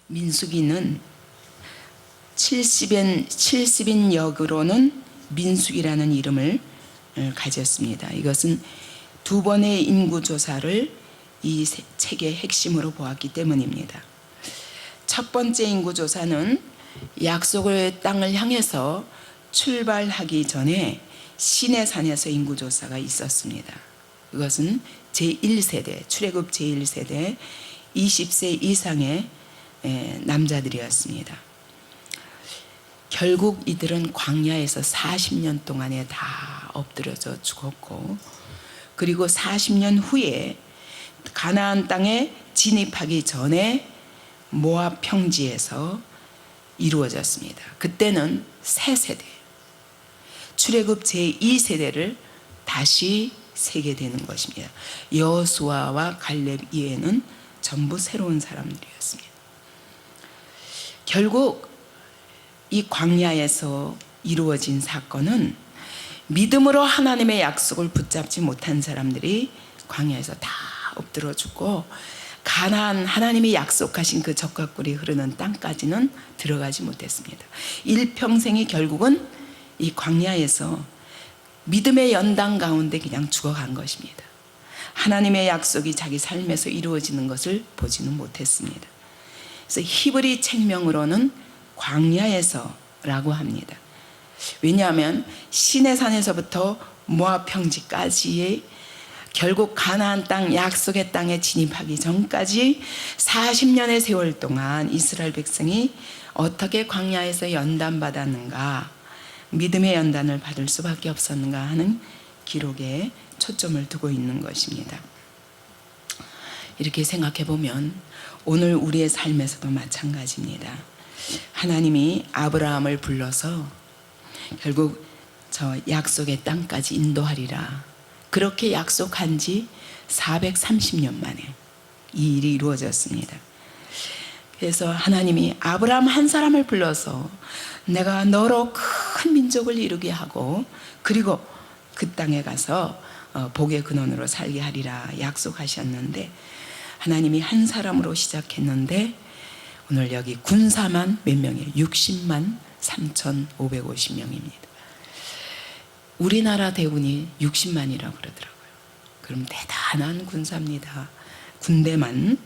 민수기는 70인 역으로는 민수기라는 이름을 가졌습니다. 이것은 두 번의 인구조사를 이 책의 핵심으로 보았기 때문입니다. 첫 번째 인구조사는 약속의 땅을 향해서 출발하기 전에 시내산에서 인구조사가 있었습니다. 그것은 제1세대, 출애굽 제1세대 20세 이상의 남자들이었습니다. 결국 이들은 광야에서 40년 동안에 다 엎드려져 죽었고, 그리고 40년 후에 가나안 땅에 진입하기 전에 모압 평지에서 이루어졌습니다. 그때는 새 세대, 출애굽 제2세대를 다시 세게 되는 것입니다. 여호수아와 갈렙 이외에는 전부 새로운 사람들이었습니다. 결국 이 광야에서 이루어진 사건은 믿음으로 하나님의 약속을 붙잡지 못한 사람들이 광야에서 다 엎드려 죽고, 가나안 하나님이 약속하신 그 젖과 꿀이 흐르는 땅까지는 들어가지 못했습니다. 일평생이 결국은 이 광야에서 믿음의 연단 가운데 그냥 죽어간 것입니다. 하나님의 약속이 자기 삶에서 이루어지는 것을 보지는 못했습니다. 그래서 히브리 책명으로는 광야에서라고 합니다. 왜냐하면 시내산에서부터 모압 평지까지의 결국 가나안 땅, 약속의 땅에 진입하기 전까지 40년의 세월 동안 이스라엘 백성이 어떻게 광야에서 연단받았는가, 믿음의 연단을 받을 수밖에 없었는가 하는 기록에 초점을 두고 있는 것입니다. 이렇게 생각해 보면 오늘 우리의 삶에서도 마찬가지입니다. 하나님이 아브라함을 불러서 결국 저 약속의 땅까지 인도하리라, 그렇게 약속한 지 430년 만에 이 일이 이루어졌습니다. 그래서 하나님이 아브라함 한 사람을 불러서 내가 너로 큰 민족을 이루게 하고, 그리고 그 땅에 가서 복의 근원으로 살게 하리라 약속하셨는데, 하나님이 한 사람으로 시작했는데 오늘 여기 군사만 몇 명이에요? 60만 3,550명입니다. 우리나라 대군이 60만이라고 그러더라고요. 그럼 대단한 군사입니다. 군대만.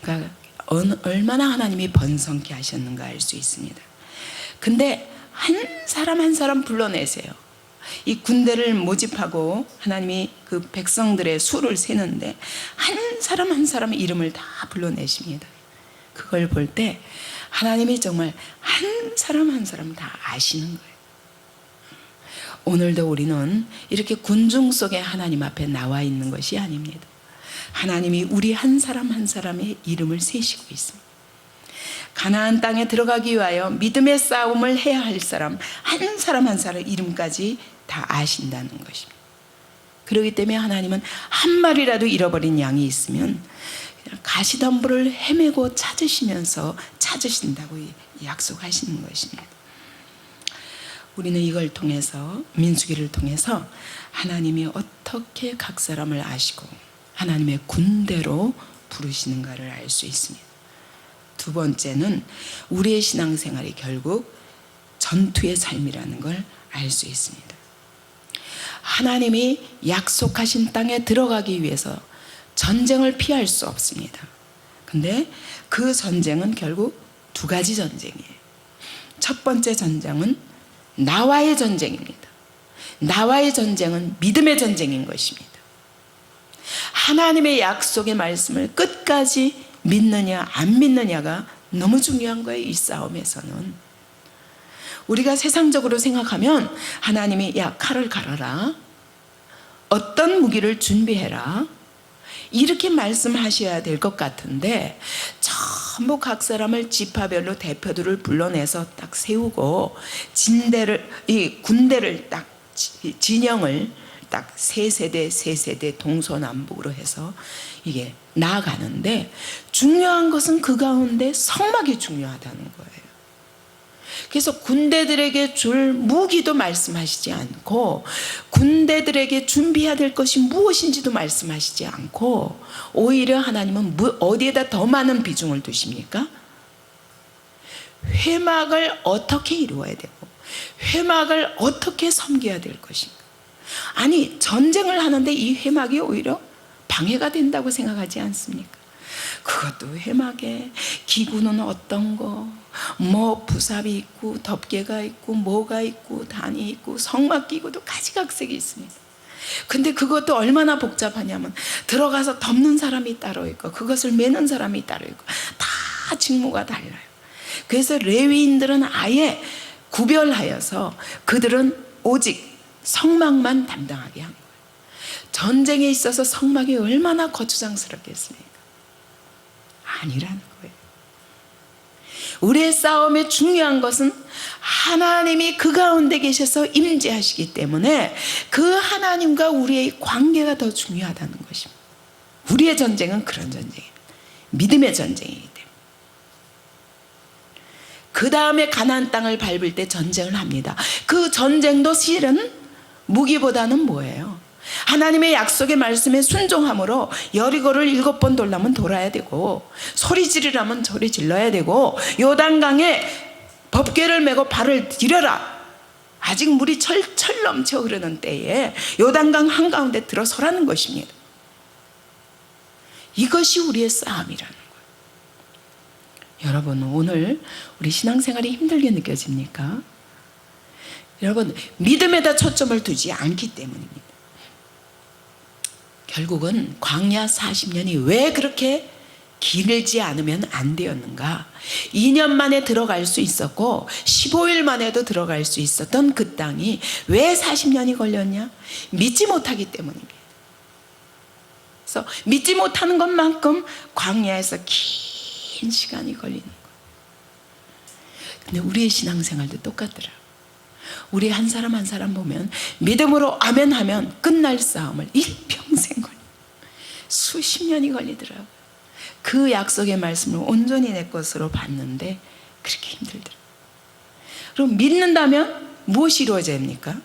그러니까 얼마나 하나님이 번성케 하셨는가 알 수 있습니다. 근데 한 사람 한 사람 불러내세요. 이 군대를 모집하고 하나님이 그 백성들의 수를 세는데 한 사람 한 사람의 이름을 다 불러내십니다. 그걸 볼 때 하나님이 정말 한 사람 한 사람 다 아시는 거예요. 오늘도 우리는 이렇게 군중 속에 하나님 앞에 나와 있는 것이 아닙니다. 하나님이 우리 한 사람 한 사람의 이름을 세시고 있습니다. 가나안 땅에 들어가기 위하여 믿음의 싸움을 해야 할 사람 한 사람 이름까지 다 아신다는 것입니다. 그렇기 때문에 하나님은 한 마리라도 잃어버린 양이 있으면 가시덤불을 헤매고 찾으신다고 약속하시는 것입니다. 우리는 이걸 통해서, 민수기를 통해서 하나님이 어떻게 각 사람을 아시고 하나님의 군대로 부르시는가를 알 수 있습니다. 두 번째는 우리의 신앙생활이 결국 전투의 삶이라는 걸 알 수 있습니다. 하나님이 약속하신 땅에 들어가기 위해서 전쟁을 피할 수 없습니다. 근데 그 전쟁은 결국 두 가지 전쟁이에요. 첫 번째 전쟁은 나와의 전쟁입니다. 나와의 전쟁은 믿음의 전쟁인 것입니다. 하나님의 약속의 말씀을 끝까지 믿느냐 안 믿느냐가 너무 중요한 거예요. 이 싸움에서는 우리가 세상적으로 생각하면 하나님이 야 칼을 갈아라, 어떤 무기를 준비해라, 이렇게 말씀하셔야 될 것 같은데 전부 각 사람을 지파별로 대표들을 불러내서 딱 세우고 이 군대를 딱 진영을 딱 세 세대 동서남북으로 해서 이게 나아가는데, 중요한 것은 그 가운데 성막이 중요하다는 거예요. 그래서 군대들에게 줄 무기도 말씀하시지 않고, 군대들에게 준비해야 될 것이 무엇인지도 말씀하시지 않고, 오히려 하나님은 어디에다 더 많은 비중을 두십니까? 회막을 어떻게 이루어야 되고 회막을 어떻게 섬겨야 될 것인가. 아니, 전쟁을 하는데 이 회막이 오히려 방해가 된다고 생각하지 않습니까? 그것도 회막에 기구는 어떤 거, 뭐 부삽이 있고 덮개가 있고 뭐가 있고 단이 있고 성막 기구도 가지각색이 있습니다. 근데 그것도 얼마나 복잡하냐면 들어가서 덮는 사람이 따로 있고 그것을 매는 사람이 따로 있고 다 직무가 달라요. 그래서 레위인들은 아예 구별하여서 그들은 오직 성막만 담당하게 한 거예요. 전쟁에 있어서 성막이 얼마나 거추장스럽겠습니까? 아니라는 거예요. 우리의 싸움에 중요한 것은 하나님이 그 가운데 계셔서 임재하시기 때문에 그 하나님과 우리의 관계가 더 중요하다는 것입니다. 우리의 전쟁은 그런 전쟁입니다. 믿음의 전쟁이기 때문에. 그 다음에 가나안 땅을 밟을 때 전쟁을 합니다. 그 전쟁도 실은 무기보다는 뭐예요? 하나님의 약속의 말씀에 순종함으로 여리고를 7번 돌려면 돌아야 되고 소리 지르라면 소리 질러야 되고 요단강에 법궤를 메고 발을 디뎌라. 아직 물이 철철 넘쳐 흐르는 때에 요단강 한가운데 들어서라는 것입니다. 이것이 우리의 싸움이라는 거예요. 여러분, 오늘 우리 신앙생활이 힘들게 느껴집니까? 여러분, 믿음에다 초점을 두지 않기 때문입니다. 결국은 광야 40년이 왜 그렇게 길지 않으면 안 되었는가? 2년 만에 들어갈 수 있었고 15일 만에도 들어갈 수 있었던 그 땅이 왜 40년이 걸렸냐? 믿지 못하기 때문입니다. 그래서 믿지 못하는 것만큼 광야에서 긴 시간이 걸리는 거예요. 근데 우리의 신앙생활도 똑같더라. 우리 한 사람 한 사람 보면 믿음으로 아멘 하면 끝날 싸움을 일평생 걸려 수십 년이 걸리더라고요. 그 약속의 말씀을 온전히 내 것으로 봤는데 그렇게 힘들더라고요. 그럼 믿는다면 무엇이 이루어져야 됩니까?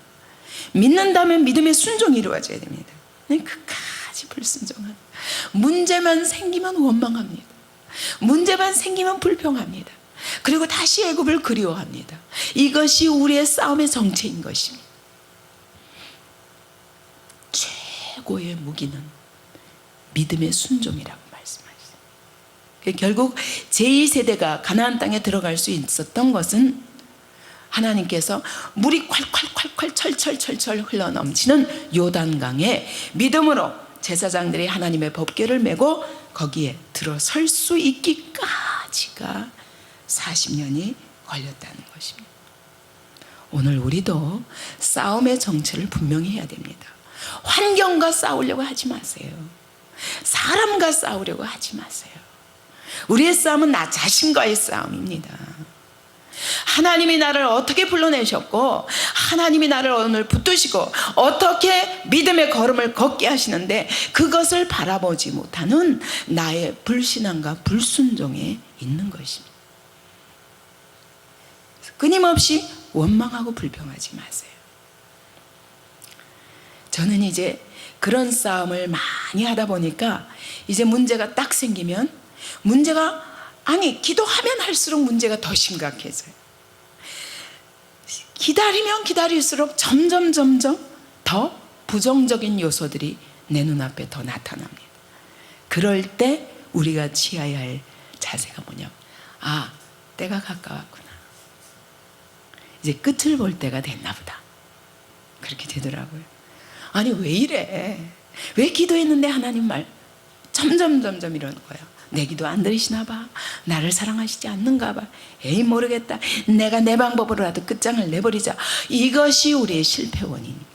믿는다면 믿음의 순종이 이루어져야 됩니다. 끝까지 불순종합니다. 문제만 생기면 원망합니다. 문제만 생기면 불평합니다. 그리고 다시 애굽을 그리워합니다. 이것이 우리의 싸움의 정체인 것입니다. 최고의 무기는 믿음의 순종이라고 말씀하셨어요. 결국 제2세대가 가나안 땅에 들어갈 수 있었던 것은 하나님께서 물이 콸콸콸콸 철철철철 흘러넘치는 요단강에 믿음으로 제사장들이 하나님의 법궤를 메고 거기에 들어설 수 있기까지가 40년이 걸렸다는 것입니다. 오늘 우리도 싸움의 정체를 분명히 해야 됩니다. 환경과 싸우려고 하지 마세요. 사람과 싸우려고 하지 마세요. 우리의 싸움은 나 자신과의 싸움입니다. 하나님이 나를 어떻게 불러내셨고 하나님이 나를 오늘 붙드시고 어떻게 믿음의 걸음을 걷게 하시는데 그것을 바라보지 못하는 나의 불신앙과 불순종에 있는 것입니다. 끊임없이 원망하고 불평하지 마세요. 저는 이제 그런 싸움을 많이 하다 보니까 이제 문제가 딱 생기면 문제가 기도하면 할수록 문제가 더 심각해져요. 기다리면 기다릴수록 점점 더 부정적인 요소들이 내 눈앞에 더 나타납니다. 그럴 때 우리가 취해야 할 자세가 뭐냐면 때가 가까웠구나. 이제 끝을 볼 때가 됐나 보다. 그렇게 되더라고요. 왜 이래? 왜 기도했는데 하나님 말 점점 이러는 거예요. 내 기도 안 들으시나 봐. 나를 사랑하시지 않는가 봐. 에이 모르겠다. 내가 내 방법으로라도 끝장을 내버리자. 이것이 우리의 실패 원인입니다.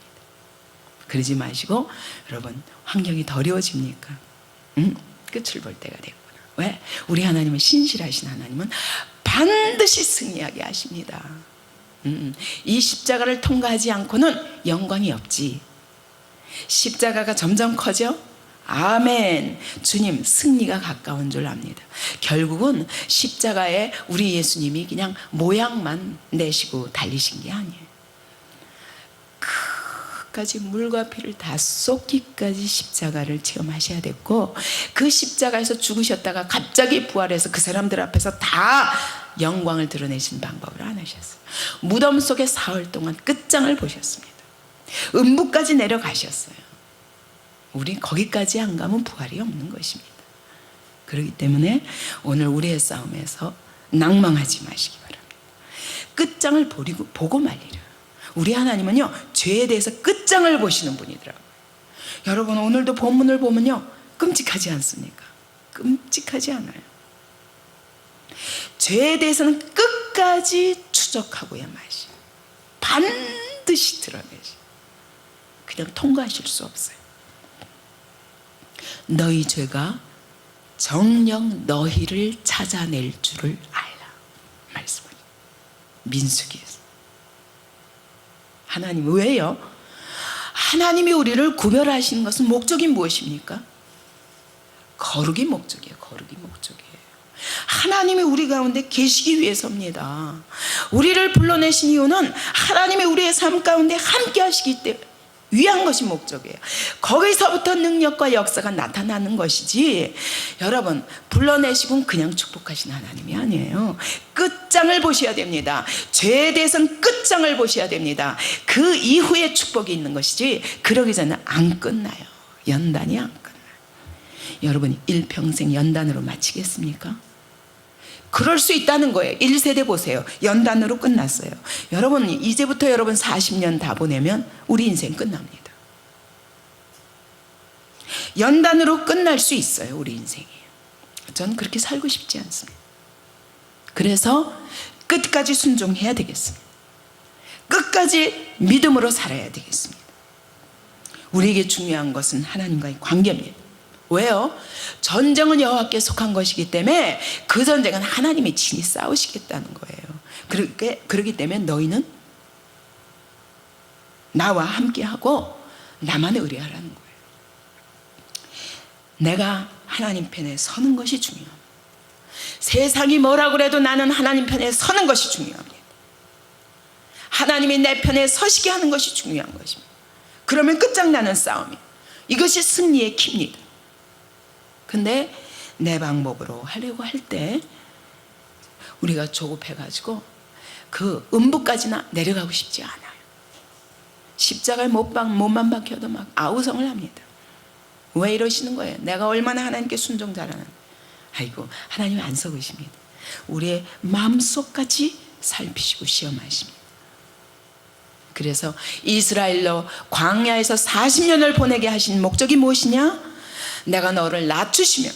그러지 마시고 여러분, 환경이 더 어려워집니까? 끝을 볼 때가 됐구나. 왜? 우리 하나님은 신실하신 하나님은 반드시 승리하게 하십니다. 이 십자가를 통과하지 않고는 영광이 없지. 십자가가 점점 커져? 아멘. 주님, 승리가 가까운 줄 압니다. 결국은 십자가에 우리 예수님이 그냥 모양만 내시고 달리신 게 아니에요. 끝까지 물과 피를 다 쏟기까지 십자가를 체험하셔야 됐고 그 십자가에서 죽으셨다가 갑자기 부활해서 그 사람들 앞에서 다 영광을 드러내신 방법을 안 하셨어요. 무덤 속에 사흘 동안 끝장을 보셨습니다. 음부까지 내려가셨어요. 우리 거기까지 안 가면 부활이 없는 것입니다. 그렇기 때문에 오늘 우리의 싸움에서 낭망하지 마시기 바랍니다. 끝장을 보고 말리라. 우리 하나님은요, 죄에 대해서 끝장을 보시는 분이더라고요. 여러분, 오늘도 본문을 보면요, 끔찍하지 않습니까? 끔찍하지 않아요. 죄에 대해서는 끝까지 추적하고야 마시. 반드시 드러내시. 그냥 통과하실 수 없어요. 너희 죄가 정녕 너희를 찾아낼 줄을 알라. 말씀하죠. 민수기에서. 하나님 왜요? 하나님이 우리를 구별하시는 것은 목적이 무엇입니까? 거룩이 목적이에요. 거룩이 목적이에요. 하나님이 우리 가운데 계시기 위해서입니다. 우리를 불러내신 이유는 하나님이 우리의 삶 가운데 함께 하시기 때문에 위한 것이 목적이에요. 거기서부터 능력과 역사가 나타나는 것이지, 여러분, 불러내시고 그냥 축복하신 하나님이 아니에요. 끝장을 보셔야 됩니다. 죄에 대해서는 끝장을 보셔야 됩니다. 그 이후에 축복이 있는 것이지, 그러기 전에 안 끝나요. 연단이 안 끝나요. 여러분, 일평생 연단으로 마치겠습니까? 그럴 수 있다는 거예요. 1세대 보세요. 연단으로 끝났어요. 여러분, 이제부터 여러분 40년 다 보내면 우리 인생 끝납니다. 연단으로 끝날 수 있어요. 우리 인생이. 저는 그렇게 살고 싶지 않습니다. 그래서 끝까지 순종해야 되겠습니다. 끝까지 믿음으로 살아야 되겠습니다. 우리에게 중요한 것은 하나님과의 관계입니다. 왜요? 전쟁은 여호와께 속한 것이기 때문에 그 전쟁은 하나님이 친히 싸우시겠다는 거예요. 그렇기 때문에 너희는 나와 함께하고 나만 의뢰하라는 거예요. 내가 하나님 편에 서는 것이 중요합니다. 세상이 뭐라 그래도 나는 하나님 편에 서는 것이 중요합니다. 하나님이 내 편에 서시게 하는 것이 중요한 것입니다. 그러면 끝장나는 싸움이에요. 이것이 승리의 키입니다. 근데 내 방법으로 하려고 할 때 우리가 조급해가지고 그 음부까지나 내려가고 싶지 않아요. 십자가에 못만 박혀도 막 아우성을 합니다. 왜 이러시는 거예요? 내가 얼마나 하나님께 순종 잘하는. 아이고, 하나님 안 썩으십니다. 우리의 마음속까지 살피시고 시험하십니다. 그래서 이스라엘로 광야에서 40년을 보내게 하신 목적이 무엇이냐? 내가 너를 낮추시며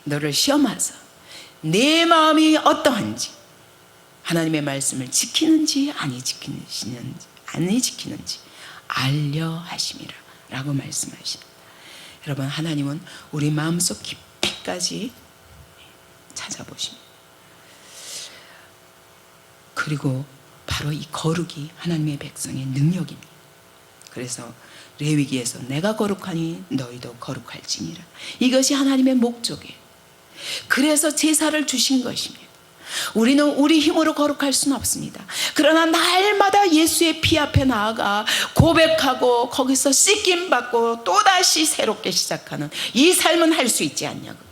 너를 시험하사 내 마음이 어떠한지, 하나님의 말씀을 지키는지 아니 지키는지 알려 하심이라 라고 말씀하십니다. 여러분, 하나님은 우리 마음속 깊이까지 찾아보십니다. 그리고 바로 이 거룩이 하나님의 백성의 능력입니다. 그래서 레위기에서 내가 거룩하니 너희도 거룩할지니라. 이것이 하나님의 목적이에요. 그래서 제사를 주신 것입니다. 우리는 우리 힘으로 거룩할 수는 없습니다. 그러나 날마다 예수의 피 앞에 나아가 고백하고 거기서 씻김받고 또다시 새롭게 시작하는 이 삶은 할 수 있지 않냐고요.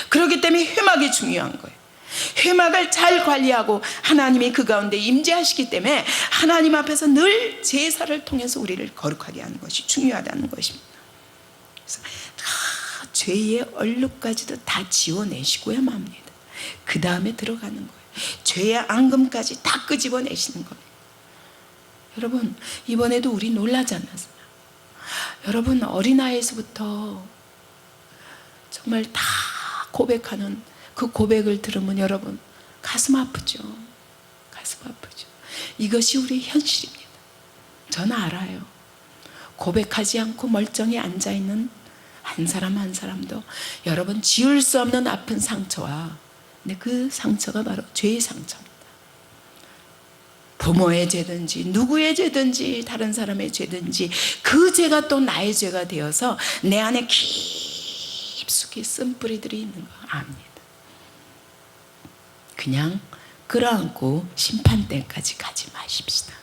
그렇기 때문에 회막이 중요한 거예요. 회막을 잘 관리하고 하나님이 그 가운데 임재하시기 때문에 하나님 앞에서 늘 제사를 통해서 우리를 거룩하게 하는 것이 중요하다는 것입니다. 그래서 다 죄의 얼룩까지도 다 지워내시고야 맙니다. 그 다음에 들어가는 거예요. 죄의 앙금까지 다 끄집어내시는 겁니다. 여러분, 이번에도 우리 놀라지 않았어요? 여러분, 어린아이에서부터 정말 다 고백하는 그 고백을 들으면 여러분 가슴 아프죠. 가슴 아프죠. 이것이 우리의 현실입니다. 저는 알아요. 고백하지 않고 멀쩡히 앉아있는 한 사람 한 사람도 여러분 지울 수 없는 아픈 상처와, 근데 그 상처가 바로 죄의 상처입니다. 부모의 죄든지 누구의 죄든지 다른 사람의 죄든지 그 죄가 또 나의 죄가 되어서 내 안에 깊숙이 쓴뿌리들이 있는 거 압니다. 그냥 끌어안고 심판대까지 가지 마십시다.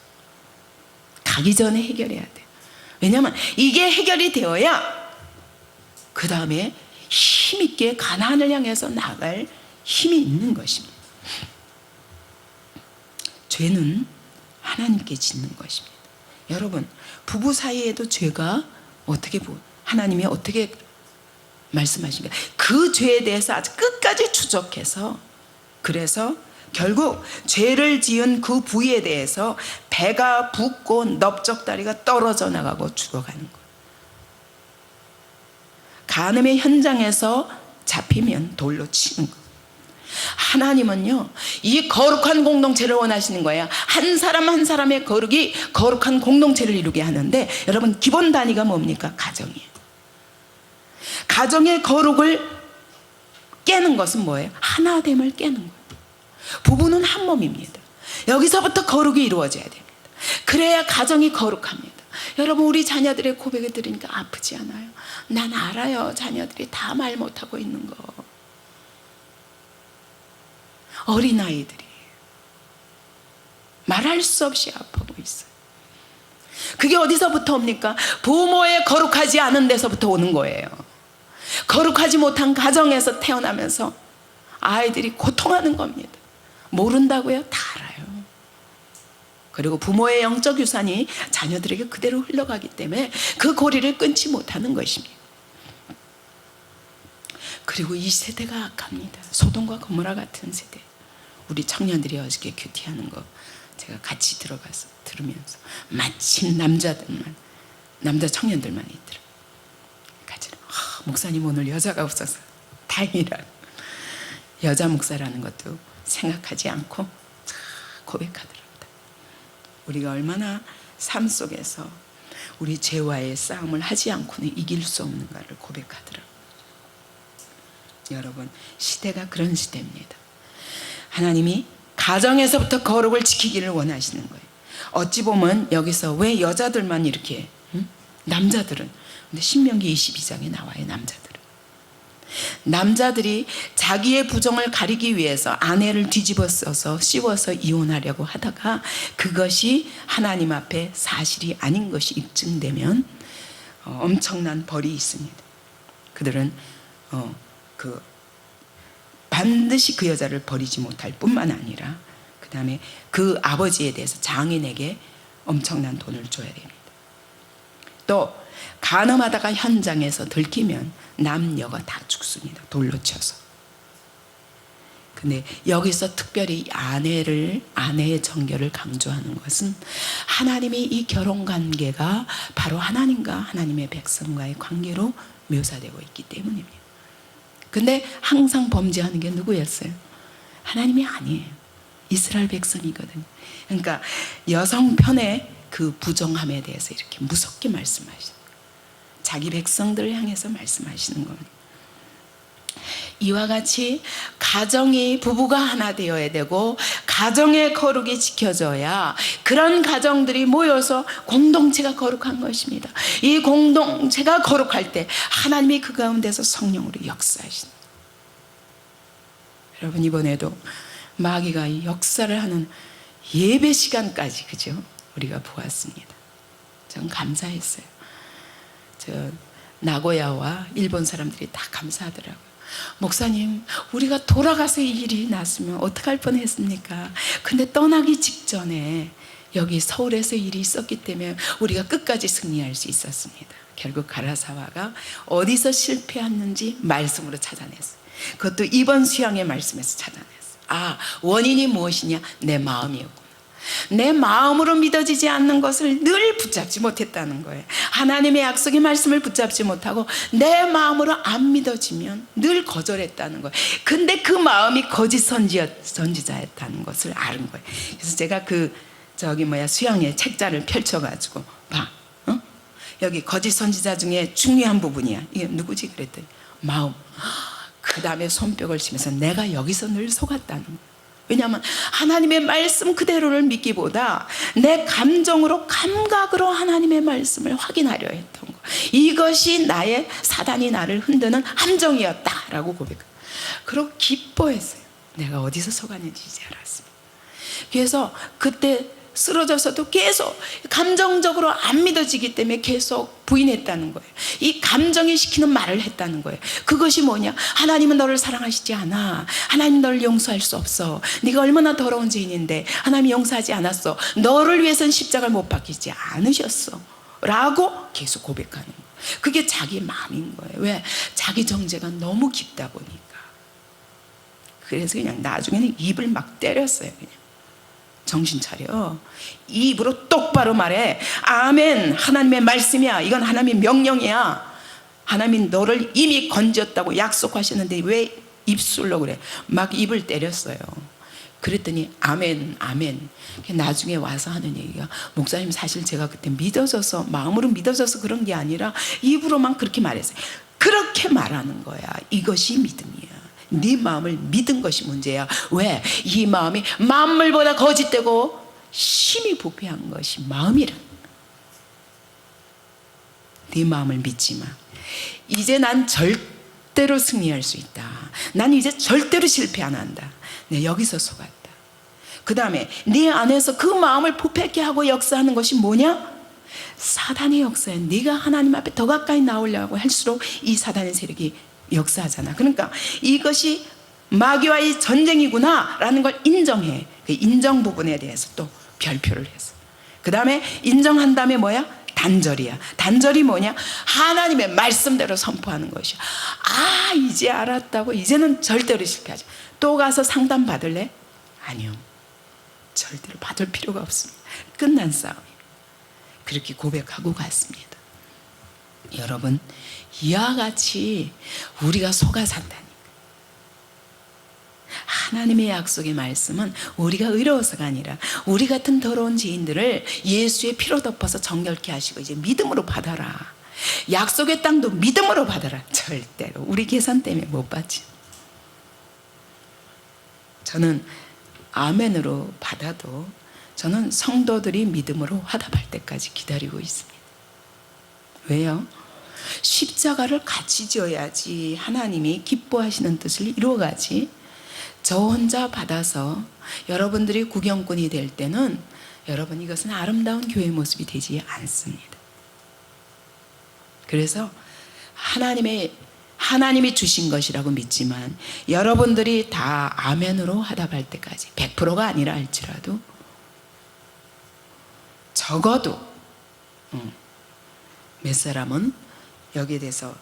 가기 전에 해결해야 돼요. 왜냐하면 이게 해결이 되어야 그 다음에 힘있게 가나안을 향해서 나갈 힘이 있는 것입니다. 죄는 하나님께 짓는 것입니다. 여러분, 부부 사이에도 죄가 하나님이 어떻게 말씀하십니까? 그 죄에 대해서 아주 끝까지 추적해서, 그래서 결국 죄를 지은 그 부위에 대해서 배가 붓고 넓적다리가 떨어져 나가고 죽어가는 거예요. 간음의 현장에서 잡히면 돌로 치는 거예요. 하나님은요, 이 거룩한 공동체를 원하시는 거예요. 한 사람 한 사람의 거룩이 거룩한 공동체를 이루게 하는데, 여러분, 기본 단위가 뭡니까? 가정이에요. 가정의 거룩을 깨는 것은 뭐예요? 하나됨을 깨는 거예요. 부부는 한 몸입니다. 여기서부터 거룩이 이루어져야 됩니다. 그래야 가정이 거룩합니다. 여러분, 우리 자녀들의 고백을 들으니까 아프지 않아요? 난 알아요. 자녀들이 다 말 못하고 있는 거. 어린아이들이 말할 수 없이 아프고 있어요. 그게 어디서부터 옵니까? 부모의 거룩하지 않은 데서부터 오는 거예요. 거룩하지 못한 가정에서 태어나면서 아이들이 고통하는 겁니다. 모른다고요? 다 알아요. 그리고 부모의 영적 유산이 자녀들에게 그대로 흘러가기 때문에 그 고리를 끊지 못하는 것입니다. 그리고 이 세대가 악합니다. 소돔과 고모라 같은 세대. 우리 청년들이 어저께 큐티하는 거 제가 같이 들어가서 들으면서 마침 남자 청년들만 있더라고요. 같이 목사님 오늘 여자가 없어서 다행이라. 여자 목사라는 것도 생각하지 않고 고백하더랍니다. 우리가 얼마나 삶 속에서 우리 죄와의 싸움을 하지 않고는 이길 수 없는가를 고백하더라고요. 여러분, 시대가 그런 시대입니다. 하나님이 가정에서부터 거룩을 지키기를 원하시는 거예요. 어찌 보면 여기서 왜 여자들만 이렇게, 남자들은, 근데 신명기 22장에 나와요. 남자들이 자기의 부정을 가리기 위해서 아내를 뒤집어 써서 씌워서 이혼하려고 하다가 그것이 하나님 앞에 사실이 아닌 것이 입증되면 엄청난 벌이 있습니다. 그들은 반드시 그 여자를 버리지 못할 뿐만 아니라 그 다음에 그 아버지에 대해서 장인에게 엄청난 돈을 줘야 됩니다. 또 간음하다가 현장에서 들키면 남녀가 다 죽습니다. 돌로 쳐서. 근데 여기서 특별히 아내의 정결을 강조하는 것은 하나님이 이 결혼 관계가 바로 하나님과 하나님의 백성과의 관계로 묘사되고 있기 때문입니다. 근데 항상 범죄하는 게 누구였어요? 하나님이 아니에요. 이스라엘 백성이거든요. 그러니까 여성 편의 그 부정함에 대해서 이렇게 무섭게 말씀하시는, 자기 백성들을 향해서 말씀하시는 겁니다. 이와 같이 가정이, 부부가 하나 되어야 되고 가정의 거룩이 지켜져야 그런 가정들이 모여서 공동체가 거룩한 것입니다. 이 공동체가 거룩할 때 하나님이 그 가운데서 성령으로 역사하신다. 여러분, 이번에도 마귀가 이 역사를 하는 예배 시간까지, 그죠? 우리가 보았습니다. 전 감사했어요. 나고야와 일본 사람들이 다 감사하더라고요. 목사님, 우리가 돌아가서 이 일이 났으면 어떡할 뻔했습니까? 근데 떠나기 직전에 여기 서울에서 일이 있었기 때문에 우리가 끝까지 승리할 수 있었습니다. 결국 가라사와가 어디서 실패했는지 말씀으로 찾아냈어요. 그것도 이번 수양의 말씀에서 찾아냈어요. 원인이 무엇이냐? 내 마음이었구나. 내 마음으로 믿어지지 않는 것을 늘 붙잡지 못했다는 거예요. 하나님의 약속의 말씀을 붙잡지 못하고 내 마음으로 안 믿어지면 늘 거절했다는 거예요. 근데 그 마음이 거짓 선지자였다는 것을 아는 거예요. 그래서 제가 수양의 책자를 펼쳐가지고 봐, 여기 거짓 선지자 중에 중요한 부분이야. 이게 누구지? 그랬더니 마음. 그 다음에 손뼉을 치면서 내가 여기서 늘 속았다는 거예요. 왜냐하면 하나님의 말씀 그대로를 믿기보다 내 감각으로 하나님의 말씀을 확인하려 했던 거, 이것이 사단이 나를 흔드는 함정이었다라고 고백해요. 그리고 기뻐했어요. 내가 어디서 속았는지 이제 알았습니다. 그래서 그때 쓰러져서도 계속 감정적으로 안 믿어지기 때문에 계속 부인했다는 거예요. 이 감정이 시키는 말을 했다는 거예요. 그것이 뭐냐? 하나님은 너를 사랑하시지 않아. 하나님 너를 용서할 수 없어. 네가 얼마나 더러운 죄인인데 하나님이 용서하지 않았어. 너를 위해서는 십자가를 못 박히지 않으셨어 라고 계속 고백하는 거예요. 그게 자기 마음인 거예요. 왜? 자기 정죄가 너무 깊다 보니까. 그래서 그냥 나중에는 입을 막 때렸어요. 그냥 정신 차려. 입으로 똑바로 말해. 아멘. 하나님의 말씀이야. 이건 하나님의 명령이야. 하나님이 너를 이미 건졌다고 약속하셨는데 왜 입술로 그래? 막 입을 때렸어요. 그랬더니 아멘 아멘. 나중에 와서 하는 얘기가, 목사님 사실 제가 그때 믿어져서, 마음으로 믿어져서 그런 게 아니라 입으로만 그렇게 말했어요. 그렇게 말하는 거야. 이것이 믿음이야. 네 마음을 믿은 것이 문제야. 왜? 이 마음이 만물보다 거짓되고 심히 부패한 것이 마음이라. 네 마음을 믿지 마. 이제 난 절대로 승리할 수 있다. 난 이제 절대로 실패 안 한다. 네, 여기서 속았다. 그 다음에 네 안에서 그 마음을 부패케 하고 역사하는 것이 뭐냐? 사단의 역사야. 네가 하나님 앞에 더 가까이 나오려고 할수록 이 사단의 세력이 역사하잖아. 그러니까 이것이 마귀와의 전쟁이구나 라는 걸 인정해. 그 인정 부분에 대해서 또 별표를 했어. 그 다음에 인정한 다음에 뭐야? 단절이야. 단절이 뭐냐? 하나님의 말씀대로 선포하는 것이야. 아, 이제 알았다고. 이제는 절대로 실패하지. 또 가서 상담 받을래? 아니요, 절대로 받을 필요가 없습니다. 끝난 싸움이에요. 그렇게 고백하고 갔습니다. 여러분, 이와 같이 우리가 속아 산다니까. 하나님의 약속의 말씀은 우리가 의로워서가 아니라 우리 같은 더러운 죄인들을 예수의 피로 덮어서 정결케 하시고 이제 믿음으로 받아라. 약속의 땅도 믿음으로 받아라. 절대로 우리 계산 때문에 못 받지. 저는 아멘으로 받아도 저는 성도들이 믿음으로 화답할 때까지 기다리고 있습니다. 왜요? 십자가를 같이 지어야지 하나님이 기뻐하시는 뜻을 이루어가지. 저 혼자 받아서 여러분들이 구경꾼이 될 때는 여러분, 이것은 아름다운 교회 모습이 되지 않습니다. 그래서 하나님이 주신 것이라고 믿지만 여러분들이 다 아멘으로 화답할 때까지 100%가 아니라 할지라도 적어도 몇 사람은 여기에 대해서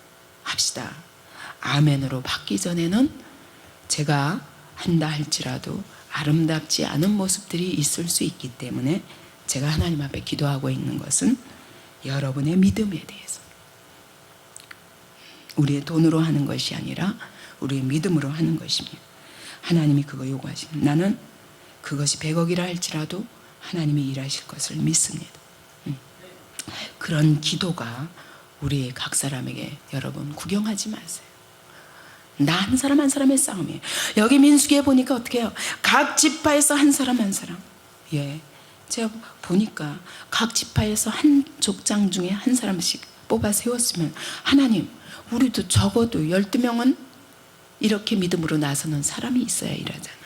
합시다. 아멘으로 받기 전에는 제가 한다 할지라도 아름답지 않은 모습들이 있을 수 있기 때문에 제가 하나님 앞에 기도하고 있는 것은 여러분의 믿음에 대해서, 우리의 돈으로 하는 것이 아니라 우리의 믿음으로 하는 것입니다. 하나님이 그거 요구하십니다. 나는 그것이 100억이라 할지라도 하나님이 일하실 것을 믿습니다. 그런 기도가 우리 각 사람에게, 여러분 구경하지 마세요. 나 한 사람 한 사람의 싸움이에요. 여기 민수기에 보니까 어떻게 해요? 각 지파에서 한 사람 한 사람. 예, 제가 보니까 각 지파에서 한 족장 중에 한 사람씩 뽑아 세웠으면 하나님, 우리도 적어도 12명은 이렇게 믿음으로 나서는 사람이 있어야 일하잖아요.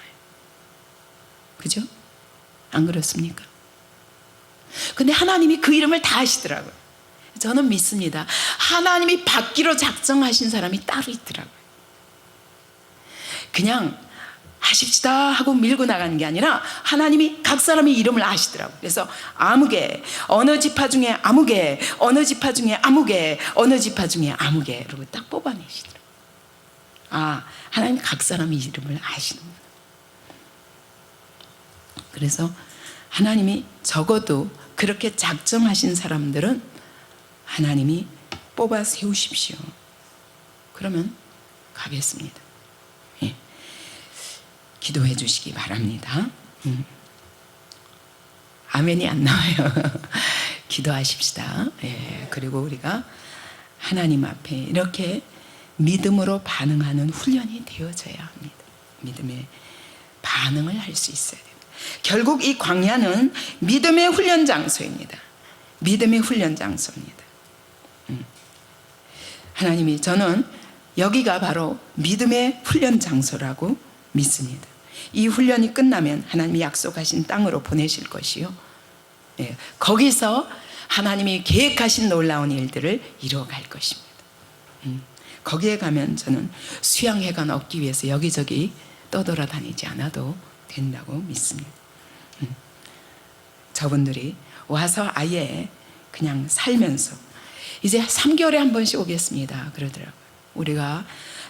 그죠? 안 그렇습니까? 근데 하나님이 그 이름을 다 아시더라고요. 저는 믿습니다. 하나님이 받기로 작정하신 사람이 따로 있더라고요. 그냥 하십시다 하고 밀고 나가는 게 아니라 하나님이 각 사람의 이름을 아시더라고요. 그래서 아무개, 어느 지파 중에 아무개, 어느 지파 중에 아무개, 어느 지파 중에 아무개 이러고 딱 뽑아내시더라고요. 아, 하나님 각 사람의 이름을 아시는구나. 그래서 하나님이 적어도 그렇게 작정하신 사람들은 하나님이 뽑아 세우십시오. 그러면 가겠습니다. 예. 기도해 주시기 바랍니다. 아멘이 안 나와요. 기도하십시다. 예. 그리고 우리가 하나님 앞에 이렇게 믿음으로 반응하는 훈련이 되어져야 합니다. 믿음의 반응을 할 수 있어야 됩니다. 결국 이 광야는 믿음의 훈련 장소입니다. 믿음의 훈련 장소입니다. 하나님이, 저는 여기가 바로 믿음의 훈련 장소라고 믿습니다. 이 훈련이 끝나면 하나님이 약속하신 땅으로 보내실 것이요, 예, 거기서 하나님이 계획하신 놀라운 일들을 이루어갈 것입니다. 거기에 가면 저는 수양회관 얻기 위해서 여기저기 떠돌아다니지 않아도 된다고 믿습니다. 저분들이 와서 아예 그냥 살면서 이제 3개월에 한 번씩 오겠습니다 그러더라고요. 우리가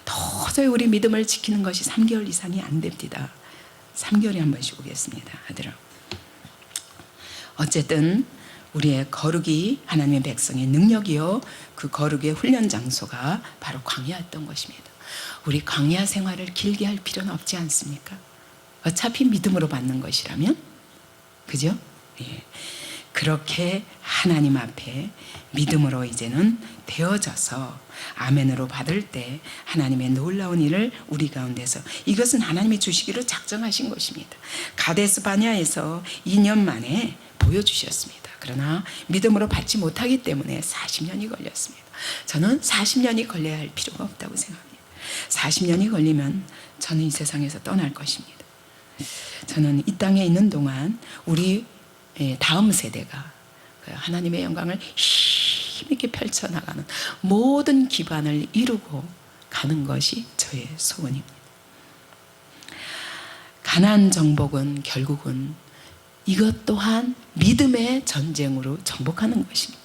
도저히 우리 믿음을 지키는 것이 3개월 이상이 안 됩니다. 3개월에 한 번씩 오겠습니다 하더라고요. 어쨌든 우리의 거룩이 하나님의 백성의 능력이요, 그 거룩의 훈련 장소가 바로 광야였던 것입니다. 우리 광야 생활을 길게 할 필요는 없지 않습니까? 어차피 믿음으로 받는 것이라면, 그죠? 예. 그렇게 하나님 앞에 믿음으로 이제는 되어져서 아멘으로 받을 때 하나님의 놀라운 일을 우리 가운데서, 이것은 하나님이 주시기로 작정하신 것입니다. 가데스 바냐에서 2년 만에 보여주셨습니다. 그러나 믿음으로 받지 못하기 때문에 40년이 걸렸습니다. 저는 40년이 걸려야 할 필요가 없다고 생각합니다. 40년이 걸리면 저는 이 세상에서 떠날 것입니다. 저는 이 땅에 있는 동안 우리 다음 세대가 하나님의 영광을 힘있게 펼쳐나가는 모든 기반을 이루고 가는 것이 저의 소원입니다. 가나안 정복은 결국은 이것 또한 믿음의 전쟁으로 정복하는 것입니다.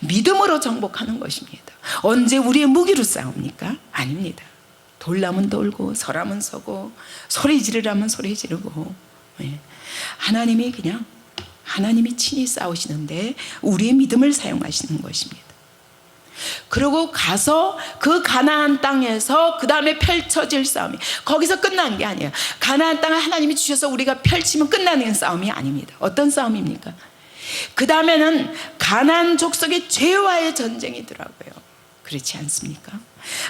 믿음으로 정복하는 것입니다. 언제 우리의 무기로 싸웁니까? 아닙니다. 돌라면 돌고 서라면 서고 소리 지르라면 소리 지르고, 하나님이 그냥 하나님이 친히 싸우시는데 우리의 믿음을 사용하시는 것입니다. 그리고 가서 그 가나안 땅에서 그 다음에 펼쳐질 싸움이 거기서 끝난 게 아니에요. 가나안 땅을 하나님이 주셔서 우리가 펼치면 끝나는 싸움이 아닙니다. 어떤 싸움입니까? 그 다음에는 가나안 족속의 죄와의 전쟁이더라고요. 그렇지 않습니까?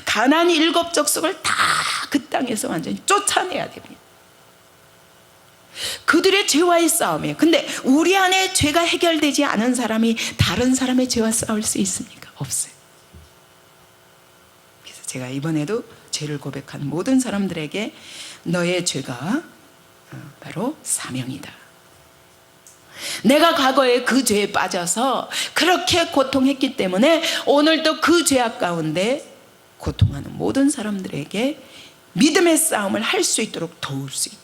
가나안 7 족속을 다 그 땅에서 완전히 쫓아내야 됩니다. 그들의 죄와의 싸움이에요. 근데 우리 안에 죄가 해결되지 않은 사람이 다른 사람의 죄와 싸울 수 있습니까? 없어요. 그래서 제가 이번에도 죄를 고백한 모든 사람들에게 너의 죄가 바로 사명이다. 내가 과거에 그 죄에 빠져서 그렇게 고통했기 때문에 오늘도 그 죄악 가운데 고통하는 모든 사람들에게 믿음의 싸움을 할 수 있도록 도울 수 있다.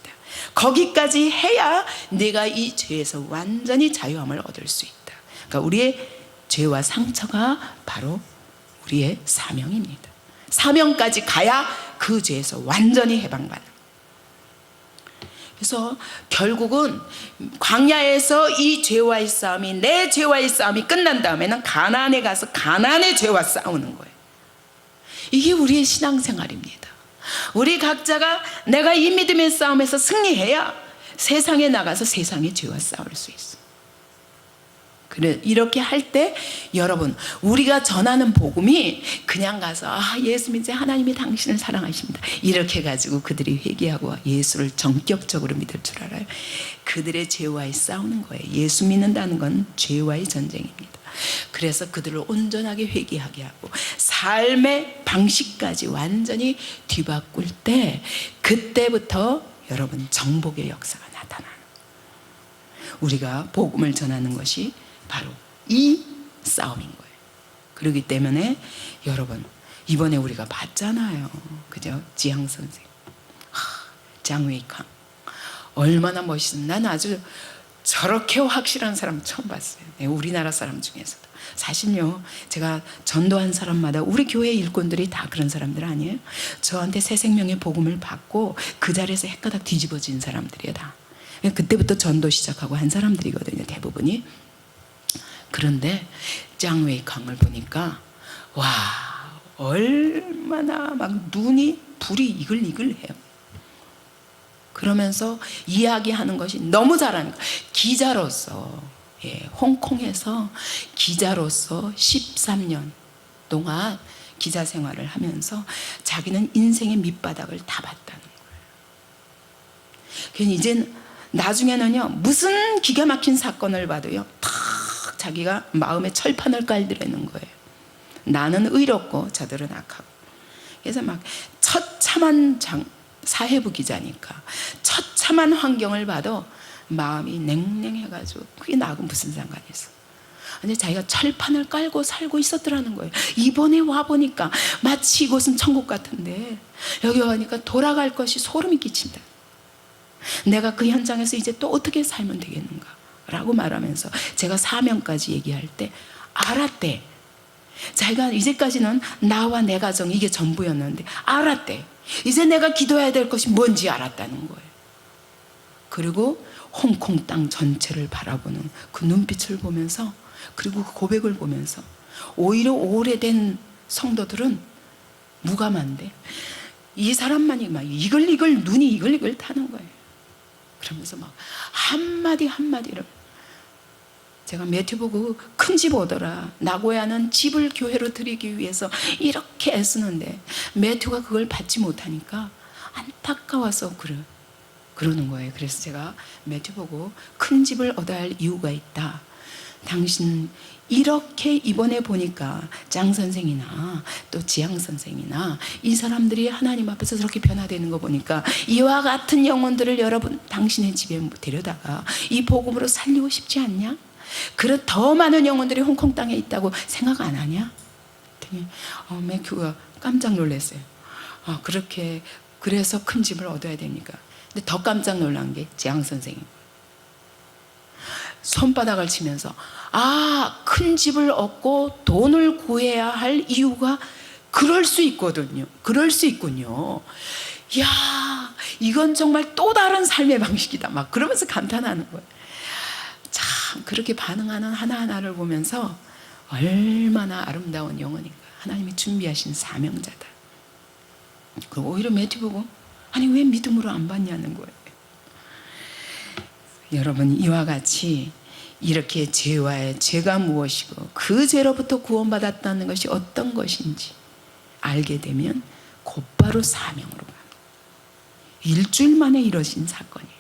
거기까지 해야 내가 이 죄에서 완전히 자유함을 얻을 수 있다. 그러니까 우리의 죄와 상처가 바로 우리의 사명입니다. 사명까지 가야 그 죄에서 완전히 해방받는. 그래서 결국은 광야에서 이 죄와의 싸움이, 내 죄와의 싸움이 끝난 다음에는 가나안에 가서 가나안의 죄와 싸우는 거예요. 이게 우리의 신앙생활입니다. 우리 각자가 내가 이 믿음의 싸움에서 승리해야 세상에 나가서 세상의 죄와 싸울 수 있어. 그래, 이렇게 할 때 여러분, 우리가 전하는 복음이 그냥 가서 예수 믿으 하나님이 당신을 사랑하십니다 이렇게 가지고 그들이 회개하고 예수를 전격적으로 믿을 줄 알아요? 그들의 죄와의 싸우는 거예요. 예수 믿는다는 건 죄와의 전쟁입니다. 그래서 그들을 온전하게 회개하게 하고 삶의 방식까지 완전히 뒤바꿀 때, 그때부터 여러분 정복의 역사가 나타나는, 우리가 복음을 전하는 것이 바로 이 싸움인 거예요. 그렇기 때문에 여러분, 이번에 우리가 봤잖아요. 그죠? 지향 선생, 장웨이캉 얼마나 멋있는, 난 아주 저렇게 확실한 사람 처음 봤어요. 네, 우리나라 사람 중에서도. 사실요, 제가 전도한 사람마다 우리 교회 일꾼들이 다 그런 사람들 아니에요? 저한테 새 생명의 복음을 받고 그 자리에서 헷가닥 뒤집어진 사람들이에요, 다. 그때부터 전도 시작하고 한 사람들이거든요, 대부분이. 그런데 짱웨이캉을 보니까 와, 얼마나 막 눈이 불이 이글이글해요. 그러면서 이야기하는 것이 너무 잘하는 거예요. 기자로서, 홍콩에서 기자로서 13년 동안 기자 생활을 하면서 자기는 인생의 밑바닥을 다 봤다는 거예요. 이제 나중에는요, 무슨 기가 막힌 사건을 봐도요, 탁 자기가 마음에 철판을 깔더라는 거예요. 나는 의롭고 저들은 악하고. 그래서 막 처참한 사회부 기자니까 처참한 환경을 봐도 마음이 냉랭해가지고 그게 나하고 무슨 상관이 있어. 아니 자기가 철판을 깔고 살고 있었더라는 거예요. 이번에 와보니까 마치 이곳은 천국 같은데 여기 와니까 돌아갈 것이 소름이 끼친다. 내가 그 현장에서 이제 또 어떻게 살면 되겠는가 라고 말하면서 제가 사명까지 얘기할 때 알았대. 자기가 이제까지는 나와 내 가정 이게 전부였는데 알았대. 이제 내가 기도해야 될 것이 뭔지 알았다는 거예요. 그리고 홍콩 땅 전체를 바라보는 그 눈빛을 보면서, 그리고 그 고백을 보면서 오히려 오래된 성도들은 무감한데 이 사람만이 막 이글이글 눈이 이글이글 타는 거예요. 그러면서 막 한마디 한마디를, 제가 매튜 보고 큰 집 오더라, 나고야는 집을 교회로 드리기 위해서 이렇게 애쓰는데 매튜가 그걸 받지 못하니까 안타까워서 그러는 거예요. 그래서 제가 매튜 보고 큰 집을 얻어야 할 이유가 있다. 당신 이렇게 이번에 보니까 장 선생이나 또 지향 선생이나 이 사람들이 하나님 앞에서 저렇게 변화되는 거 보니까 이와 같은 영혼들을 여러분 당신의 집에 데려다가 이 복음으로 살리고 싶지 않냐? 그런 더 많은 영혼들이 홍콩 땅에 있다고 생각 안 하냐? 매튜가 깜짝 놀랐어요. 그렇게 그래서 큰 집을 얻어야 됩니까? 근데 더 깜짝 놀란 게 지향 선생님. 손바닥을 치면서 큰 집을 얻고 돈을 구해야 할 이유가 그럴 수 있거든요. 그럴 수 있군요. 야, 이건 정말 또 다른 삶의 방식이다. 막 그러면서 감탄하는 거예요. 참 그렇게 반응하는 하나하나를 보면서 얼마나 아름다운 영혼인가. 하나님이 준비하신 사명자다. 그리고 오히려 매튜 보고 아니 왜 믿음으로 안 받냐는 거예요. 여러분 이와 같이 이렇게 죄가 무엇이고 그 죄로부터 구원받았다는 것이 어떤 것인지 알게 되면 곧바로 사명으로 갑니다. 일주일 만에 이뤄진 사건이에요.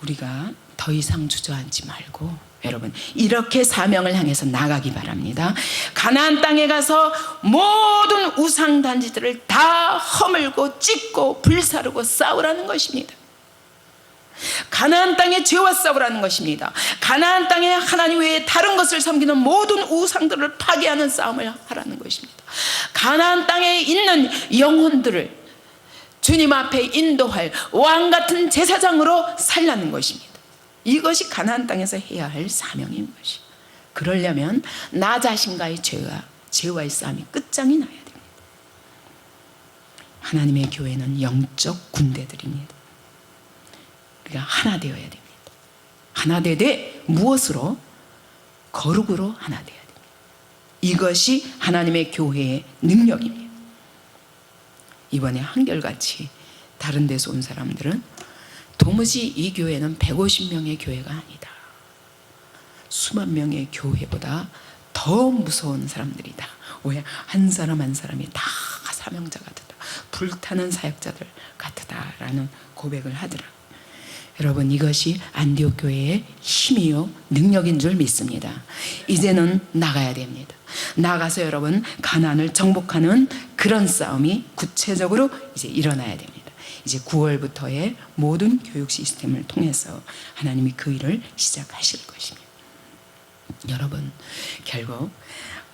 우리가 더 이상 주저앉지 말고 여러분 이렇게 사명을 향해서 나가기 바랍니다. 가나안 땅에 가서 모든 우상단지들을 다 허물고 찢고 불사르고 싸우라는 것입니다. 가나안 땅의 죄와 싸우라는 것입니다. 가나안 땅에 하나님 외에 다른 것을 섬기는 모든 우상들을 파괴하는 싸움을 하라는 것입니다. 가나안 땅에 있는 영혼들을 주님 앞에 인도할 왕 같은 제사장으로 살라는 것입니다. 이것이 가나안 땅에서 해야 할 사명인 것이에요. 그러려면 나 자신과의 죄와의 싸움이 끝장이 나야 됩니다. 하나님의 교회는 영적 군대들입니다. 우리가 하나 되어야 됩니다. 하나 되되 무엇으로? 거룩으로 하나 되어야 됩니다. 이것이 하나님의 교회의 능력입니다. 이번에 한결같이 다른 데서 온 사람들은 도무지 이 교회는 150명의 교회가 아니다. 수만 명의 교회보다 더 무서운 사람들이다. 왜? 한 사람 한 사람이 다 사명자 같다. 불타는 사역자들 같다라는 고백을 하더라고요. 여러분 이것이 안디옥 교회의 힘이요 능력인 줄 믿습니다. 이제는 나가야 됩니다. 나가서 여러분 가나안을 정복하는 그런 싸움이 구체적으로 이제 일어나야 됩니다. 이제 9월부터의 모든 교육 시스템을 통해서 하나님이 그 일을 시작하실 것입니다. 여러분 결국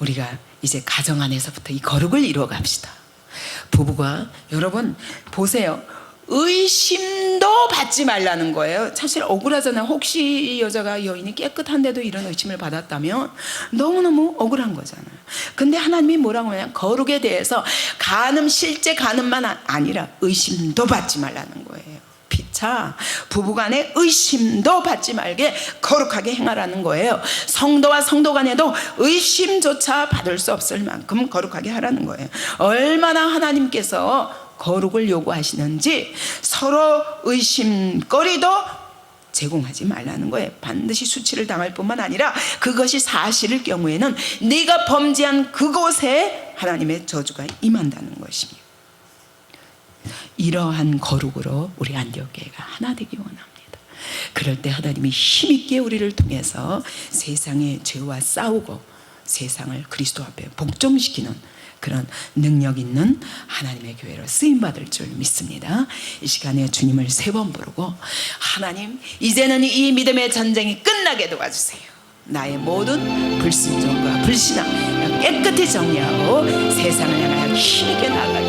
우리가 이제 가정 안에서부터 이 거룩을 이루어 갑시다. 부부가 여러분 보세요. 의심도 받지 말라는 거예요. 사실 억울하잖아요. 혹시 이 여자가 여인이 깨끗한데도 이런 의심을 받았다면 너무너무 억울한 거잖아요. 근데 하나님이 뭐라고 하냐면 거룩에 대해서 실제 간음만 아니라 의심도 받지 말라는 거예요. 피차 부부간에 의심도 받지 말게 거룩하게 행하라는 거예요. 성도와 성도 간에도 의심조차 받을 수 없을 만큼 거룩하게 하라는 거예요. 얼마나 하나님께서 거룩을 요구하시는지 서로 의심거리도 제공하지 말라는 거예요. 반드시 수치를 당할 뿐만 아니라 그것이 사실일 경우에는 네가 범죄한 그곳에 하나님의 저주가 임한다는 것입니다. 이러한 거룩으로 우리 안디옥 교회가 하나 되기 원합니다. 그럴 때 하나님이 힘있게 우리를 통해서 세상의 죄와 싸우고 세상을 그리스도 앞에 복종시키는 그런 능력 있는 하나님의 교회로 쓰임받을 줄 믿습니다. 이 시간에 주님을 3번 부르고 하나님 이제는 이 믿음의 전쟁이 끝나게 도와주세요. 나의 모든 불순종과 불신앙 깨끗이 정리하고 세상을 향하여 힘있게 나아가게